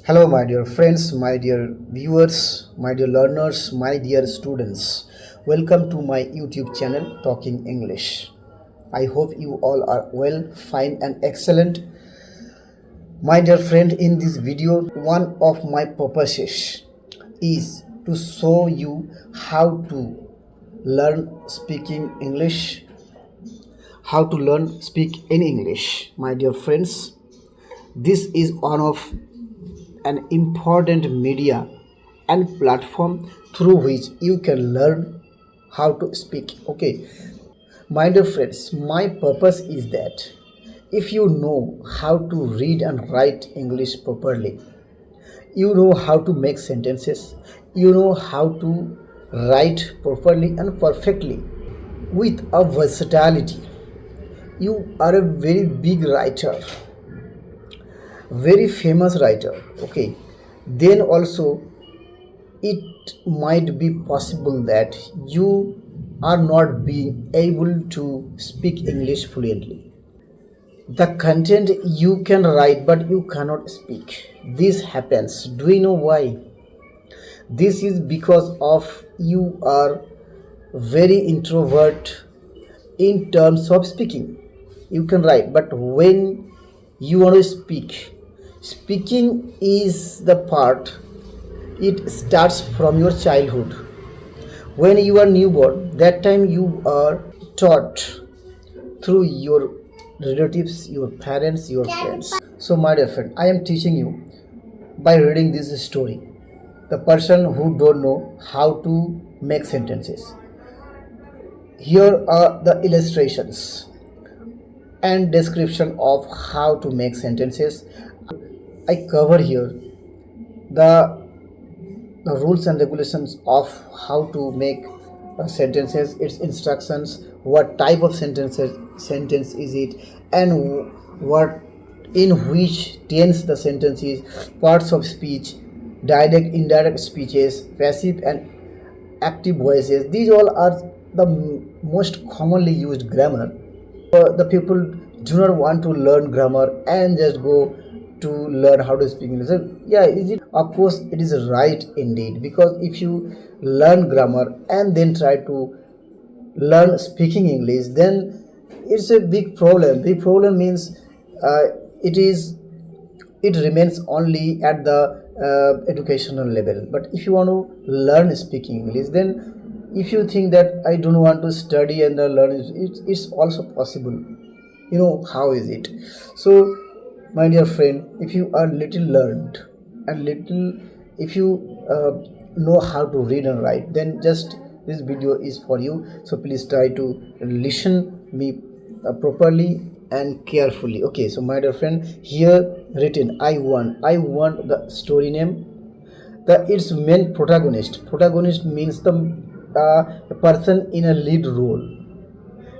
Hello, my dear friends, my dear viewers, my dear learners, my dear students. Welcome to my YouTube channel, Talking English. I hope you all are well, fine, and excellent. My dear friend, in this video, one of my purposes is to show you how to learn speaking English, how to learn speak in English. My dear friends, this is one of an important media and platform through which you can learn how to speak. Okay, my dear friends, my purpose is that if you know how to read and write English properly, you know how to make sentences, you know how to write properly and perfectly with a versatility, you are a very big writer, very famous writer. Okay, then also it might be possible that you are not being able to speak English fluently. The content you can write but you cannot speak. This happens. Do you know why? This is because of you are very introvert in terms of speaking. You can write, but when you want to speak, speaking is the part, it starts from your childhood. When you are newborn, that time you are taught through your relatives, your parents, your friends. So my dear friend, I am teaching you by reading this story. The person who don't know how to make sentences. Here are the illustrations and description of how to make sentences. I cover here the the rules and regulations of how to make sentences, its instructions, what type of sentence is it, and what in which tense the sentence is, parts of speech, direct indirect speeches, passive and active voices. These all are the most commonly used grammar. The people do not want to learn grammar and just go to learn how to speak English. So, yeah, is it? Of course, it is right indeed. Because if you learn grammar and then try to learn speaking English, then it's a big problem. Big problem means uh, it is it remains only at the educational level. But if you want to learn speaking English, then if you think that I don't want to study and learn it's also possible. You know how is it? So my dear friend, if you are little learned and little, if you know how to read and write, then just this video is for you. So please try to listen me properly and carefully. Okay, so my dear friend, here written I want the story name, the its main protagonist means the person in a lead role.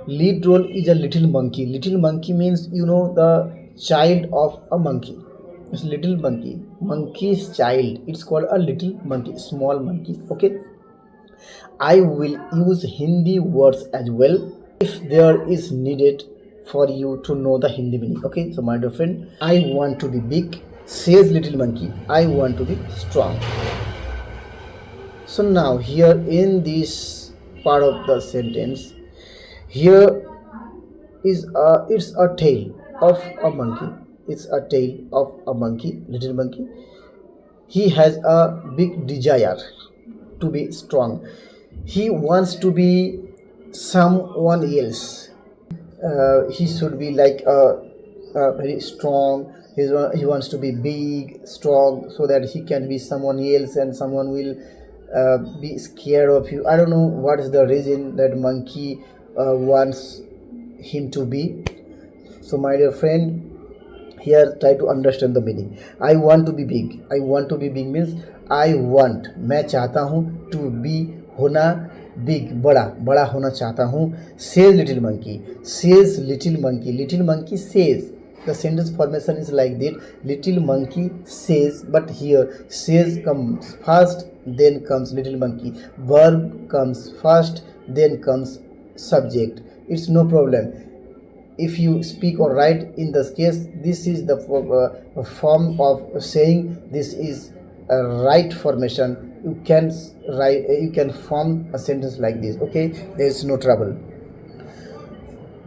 Lead role is a little monkey. Little monkey means, you know, the child of a monkey. It's little monkey, monkey's child, it's called a little monkey, small monkey. Okay, I will use Hindi words as well if there is needed for you to know the Hindi meaning. Okay, so my dear friend, I want to be big, says little monkey. I want to be strong. So now here in this part of the sentence, here is it's a tale of a monkey. It's a tale of a monkey, little monkey. He has a big desire to be strong. He wants to be someone else. He should be like very strong. He wants to be big, strong, so that he can be someone else and someone will be scared of you. I don't know what is the reason that monkey wants him to be. So my dear friend, here try to understand the meaning. I want to be big. I want to be big means I want, मैं चाहता हूँ, to be होना, big बड़ा, बड़ा होना चाहता हूँ. Says little monkey. Says little monkey. Little monkey says. The sentence formation is like that. Little monkey says, but here says comes first, then comes little monkey. Verb comes first, then comes subject. It's no problem. if you speak or write in this case, this is the form of saying this is a right formation. You can write, you can form a sentence like this. Okay, there is no trouble.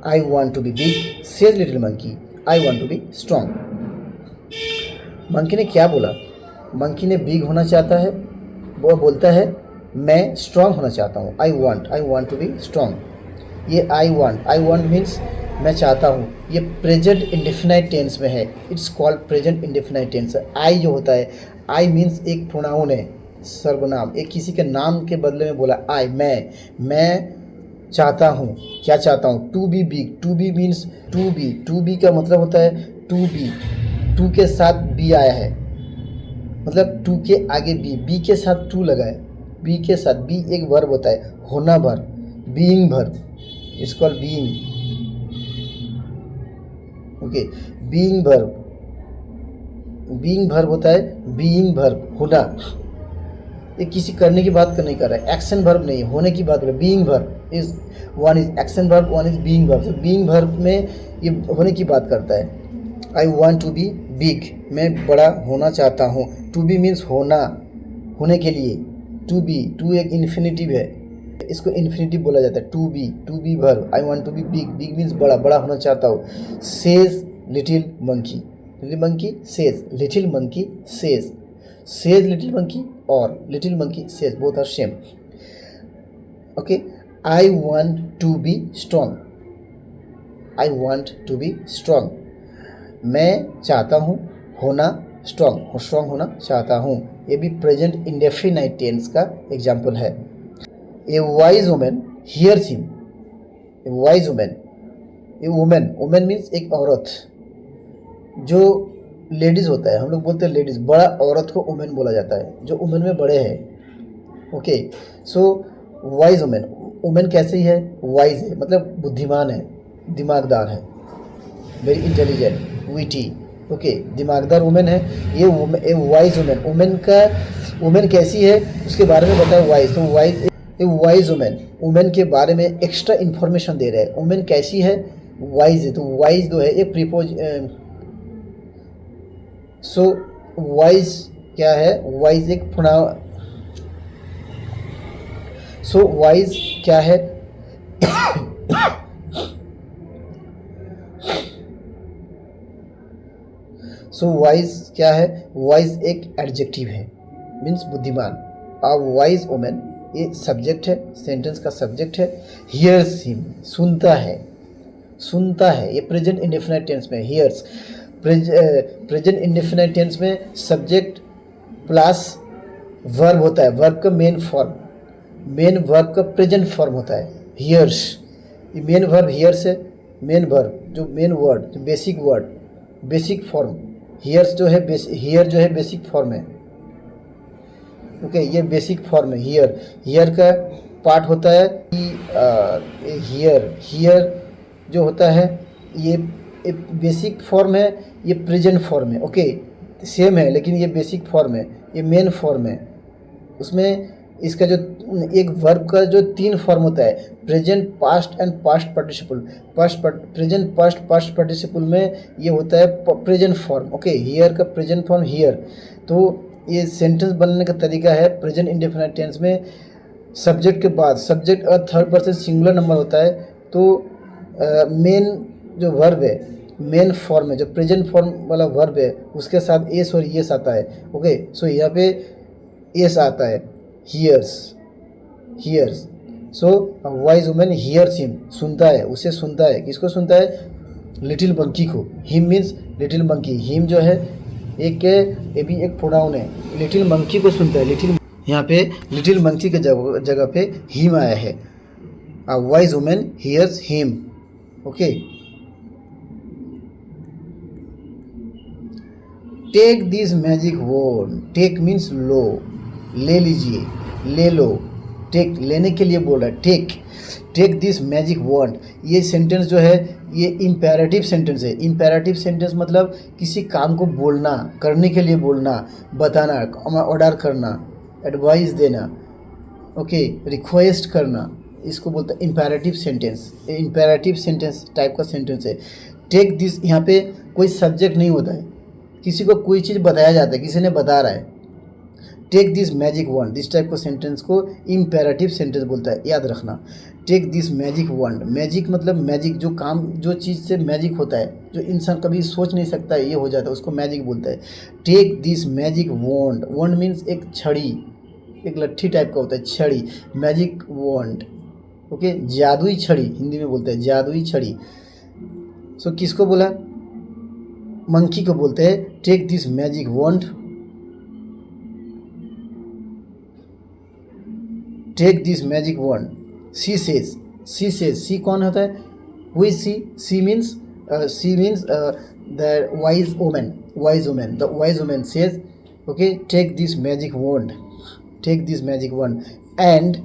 I want to be big, says little monkey. I want to be strong. Monkey ने क्या बोला? Monkey ने big होना चाहता है, वो बोलता है मैं स्ट्रांग होना चाहता हूँ. I want to be strong. ये आई वॉन्ट मीन्स मैं चाहता हूँ, ये प्रेजेंट इंडेफिनाइट टेंस में है. It's called present indefinite tense. I जो होता है, आई मीन्स एक प्रोनाउन है, सर्वनाम. एक किसी के नाम के बदले में बोला आई, मैं चाहता हूँ. क्या चाहता हूँ? To be big. To be means to be का मतलब होता है टू बी. टू के साथ बी आया है, मतलब टू के आगे बी के साथ टू लगा है. बी के साथ बी एक वर्ब होता है, होना verb, being verb. It's called being. Okay, being verb होता है, बीइंग वर्ब होना. ये किसी करने की बात नहीं कर रहा है, एक्शन वर्ब नहीं, होने की बात कर रहा है. Being verb is one is action verb, one is being verb. Being verb में ये होने की बात करता है. I want to be big, मैं बड़ा होना चाहता हूँ. टू बी मीन्स होना, होने के लिए. टू बी, टू एक इन्फिनिटिव है, इसको इन्फिनिटिव बोला जाता है. To be verb. I want to be big means बड़ा होना चाहता हूँ. Says little monkey says, little monkey says little monkey और little monkey says, both are same. Okay, I want to be strong. मैं चाहता हूँ होना स्ट्रांग होना चाहता हूँ. ये भी प्रेजेंट इंडेफिनाइट टेंस का एग्जाम्पल है. A wise woman hears him. A wise woman means एक औरत. जो लेडीज़ होता है, हम लोग बोलते हैं लेडीज़, बड़ा औरत को वुमेन बोला जाता है, जो वुमेन में बड़े हैं. ओके, सो वाइज वुमेन कैसी है? वाइज है, मतलब बुद्धिमान है, दिमागदार है, वेरी इंटेलिजेंट, विटी. ओके, दिमागदार वुमेन है ये. वाइज वुमेन कैसी है उसके बारे में बताया वाइज. तो वाइज वुमेन के बारे में एक्स्ट्रा इन्फॉर्मेशन दे रहे हैं. वुमेन कैसी है? वाइज है. तो वाइज जो है एक प्रीपोज. सो वाइज क्या है? वाइज एक प्रोनाउन. सो वाइज क्या है? वाइज एक एडजेक्टिव है, मीन्स बुद्धिमान. अब वाइज वुमेन ये सब्जेक्ट है, सेंटेंस का सब्जेक्ट है. हियर्स हिम, सुनता है. ये प्रेजेंट इंडेफिनाइट टेंस में हियर्स. प्रेजेंट इंडेफिनाइट टेंस में सब्जेक्ट प्लस वर्ब होता है. वर्ब का मेन वर्ब का प्रेजेंट फॉर्म होता है हियर्स. ये मेन वर्ब हियर्स है. मेन वर्ब जो मेन वर्ड, जो बेसिक फॉर्म. हियर्स जो है हियर जो है बेसिक फॉर्म है. ओके, ये बेसिक फॉर्म है. हियर का पार्ट होता है हियर जो होता है ये बेसिक फॉर्म है, ये प्रेजेंट फॉर्म है. ओके, सेम है लेकिन ये बेसिक फॉर्म है, ये मेन फॉर्म है. उसमें इसका जो एक वर्ब का जो 3 फॉर्म होता है, present, past and past participle. Present, past participle में ये होता है प्रेजेंट फॉर्म. ओके, हियर का प्रेजेंट फॉर्म हियर. तो ये सेंटेंस बनने का तरीका है प्रेजेंट इंडेफिनाइट टेंस में. सब्जेक्ट के बाद सब्जेक्ट अगर थर्ड पर्सन सिंगुलर नंबर होता है तो मेन जो वर्ब है, मेन फॉर्म है, जो प्रेजेंट फॉर्म वाला वर्ब है उसके साथ एस और येस आता है. ओके, सो यहाँ पे एस आता है, हियर्स. सो वाइज वुमेन हियर्स हिम, सुनता है, उसे सुनता है. किसको सुनता है? लिटिल मंकी को. Him means little monkey. Him जो है ये भी एक प्रोनाउन है. लिटिल मंकी को सुनता है. यहाँ पे लिटिल मंकी के जगह पे हिम आया है. Wise women hears him. Okay, take this magic wand. Take means लो, ले लीजिए, ले लो. टेक लेने के लिए बोल रहा है. Take this magic wand. ये सेंटेंस जो है ये इम्पेरेटिव सेंटेंस है. इम्पेरेटिव सेंटेंस मतलब किसी काम को बोलना, करने के लिए बोलना, बताना, ऑर्डर करना, एडवाइस देना. ओके, रिक्वेस्ट करना. इसको बोलते हैं imperative sentence. Imperative sentence type का सेंटेंस है। टेक दिस, यहाँ पे कोई सब्जेक्ट नहीं होता है, किसी को कोई चीज़ बताया जाता है, किसी ने बता रहा है। टेक दिस मैजिक वंड, दिस टाइप का सेंटेंस को इम्पेरेटिव सेंटेंस बोलता है, याद रखना। टेक दिस मैजिक वंड, मैजिक मतलब मैजिक, जो काम, जो चीज़ से मैजिक होता है, जो इंसान कभी सोच नहीं सकता है ये हो जाता है, उसको मैजिक बोलता है। टेक दिस मैजिक वंड, वंड मीन्स एक छड़ी, एक लट्ठी टाइप का होता है, छड़ी, मैजिक वंड, ओके, जादुई छड़ी हिंदी में बोलते हैं, जादुई छड़ी। सो किसको बोला? मंकी को बोलते हैं take this magic wand, take this magic wand. She says, she says, she कौन होता है? Who is she? She means the wise woman, wise woman, the wise woman says, okay, take this magic wand, take this magic wand and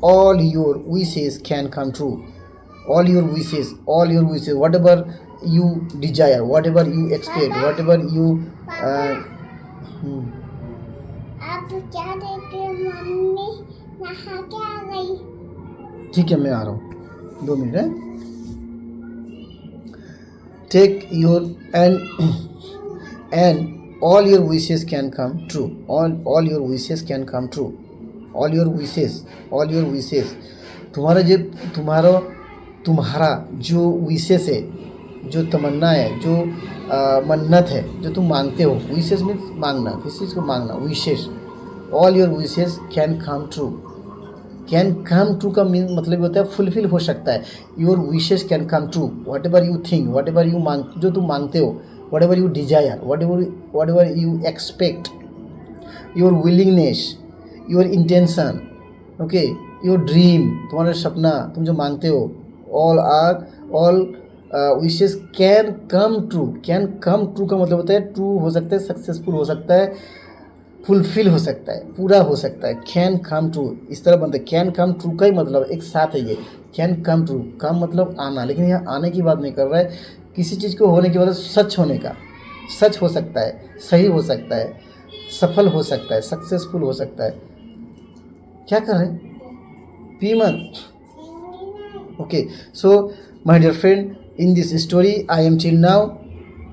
all your wishes can come true, all your wishes, all your wishes, whatever you desire, whatever you expect, whatever you आप क्या देते हो? Mummy नहा के आ गई। ठीक है, मैं आ रहा हूँ, 2 मिनट है। Take your and all your wishes can come true, all your wishes can come true, all your wishes, all your wishes, तुम्हारा जो विशेष है, जो तमन्ना है, जो मन्नत है, जो तुम मांगते हो, विशेष मीन्स मांगना, किसी चीज़ को मांगना, wishes. All your wishes can come true, can come true का मीन मतलब होता है फुलफिल हो सकता है। Your wishes can come true, whatever you think, whatever you मांग, जो तुम मांगते हो, whatever you desire, whatever you expect, your willingness, your intention, okay, your dream, तुम्हारा सपना, तुम जो मांगते हो, all wishes can come true, can come true का मतलब होता है ट्रू हो सकता है, सक्सेसफुल हो सकता है, फुलफिल हो सकता है, पूरा हो सकता है। कैन कम ट्रू इस तरह बनता है, कैन कम ट्रू का ही मतलब एक साथ है ये, कैन कम ट्रू, कम मतलब आना, लेकिन यहाँ आने की बात नहीं कर रहा है, किसी चीज़ को होने के बाद सच होने का, सच हो सकता है, सही हो सकता है, सफल हो सकता है, सक्सेसफुल हो सकता है। क्या कर रहे हैं? पी मत। Okay, so my dear friend, in this story I am till now,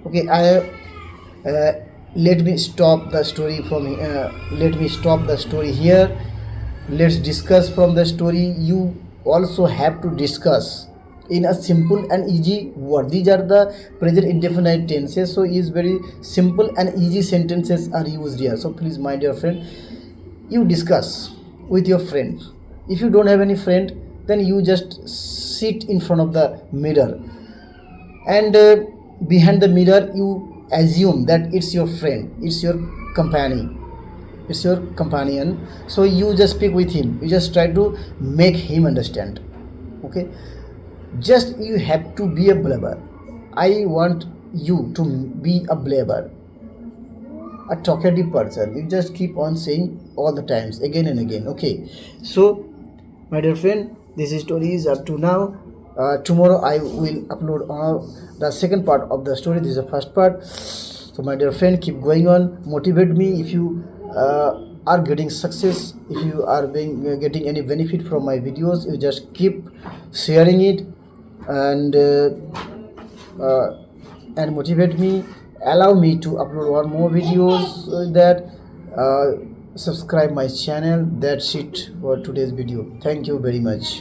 okay, I let me stop the story from let me stop the story here. Let's discuss from the story. You also have to discuss in a simple and easy word. These are the present indefinite tenses, so is very simple and easy sentences are used here. So please, my dear friend, you discuss with your friend. If you don't have any friend, then you just sit in front of the mirror, and behind the mirror you assume that it's your friend, it's your companion, it's your companion. So you just speak with him, you just try to make him understand, okay. Just you have to be a blabber. I want you to be a blabber, a talkative person. You just keep on saying all the times, again and again, okay. So my dear friend, this story is up to now. Tomorrow I will upload the second part of the story. This is the first part. So my dear friend, keep going on, motivate me. If you are getting success, if you are getting any benefit from my videos, you just keep sharing it and motivate me, allow me to upload one more videos. That subscribe my channel. That's it for today's video. Thank you very much.